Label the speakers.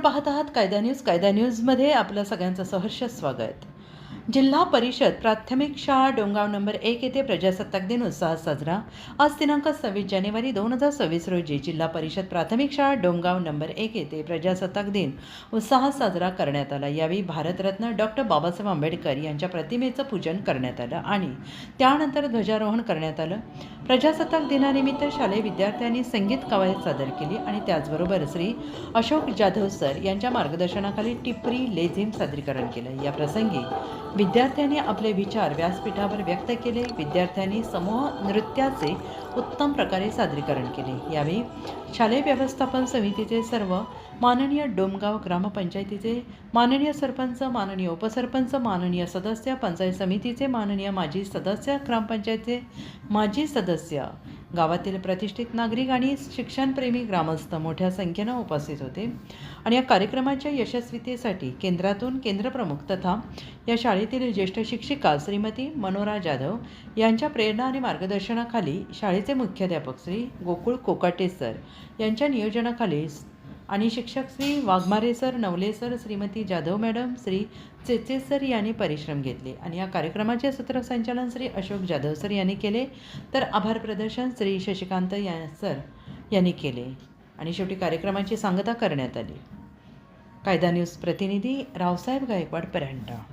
Speaker 1: पाहत आहात कायदा न्यूजमध्ये आपलं सगळ्यांचं सहर्ष स्वागत. जिल्हा परिषद प्राथमिक शाळा डोंगाव नंबर 1 येथे प्रजासत्ताक दिन उत्साहात साजरा. आज दिनांक 26 जानेवारी 2026 रोजी जिल्हा परिषद प्राथमिक शाळा डोंगाव नंबर 1 येथे प्रजासत्ताक दिन उत्साहात साजरा करण्यात आला. यावेळी भारतरत्न डॉक्टर बाबासाहेब आंबेडकर यांच्या प्रतिमेचं पूजन करण्यात आलं आणि त्यानंतर ध्वजारोहण करण्यात आलं. प्रजासत्ताक दिनानिमित्त शालेय विद्यार्थ्यांनी संगीत कवायत सादर केली आणि त्याचबरोबर श्री अशोक जाधव सर यांच्या मार्गदर्शनाखाली टिपरी लेझिम सादरीकरण केलं. या प्रसंगी विद्यार्थ्यांनी आपले विचार व्यासपीठावर व्यक्त केले. विद्यार्थ्यांनी समूह नृत्याचे उत्तम प्रकारे सादरीकरण केले. यावेळी शालेय व्यवस्थापन समितीचे सर्व माननीय डोमगाव ग्रामपंचायतीचे माननीय सरपंच, माननीय उपसरपंच, माननीय सदस्य, पंचायत समितीचे माननीय माजी सदस्य, ग्रामपंचायतचे माजी सदस्य, गावातील प्रतिष्ठित नागरिक आणि शिक्षणप्रेमी ग्रामस्थ मोठ्या संख्येनं उपस्थित होते. आणि या कार्यक्रमाच्या यशस्वीतेसाठी केंद्रातून केंद्रप्रमुख तथा या शाळेतील ज्येष्ठ शिक्षिका श्रीमती मनोरा जाधव यांच्या प्रेरणा आणि मार्गदर्शनाखाली शाळेचे मुख्याध्यापक श्री गोकुळ कोकाटे सर यांच्या नियोजनाखाली आणि शिक्षक Shri Waghmare sir, Navale sir, Shrimati Jadhav madam, Shri चेचे सर यांनी परिश्रम घेतले. आणि या कार्यक्रमाचे सूत्रसंचालन श्री अशोक जाधव सर यांनी केले, तर आभार प्रदर्शन श्री शशिकांत सर यांनी केले. आणि शेवटी कार्यक्रमाची सांगता करण्यात आली. कायदा न्यूज प्रतिनिधी रावसाहेब गायकवाड, परांडा.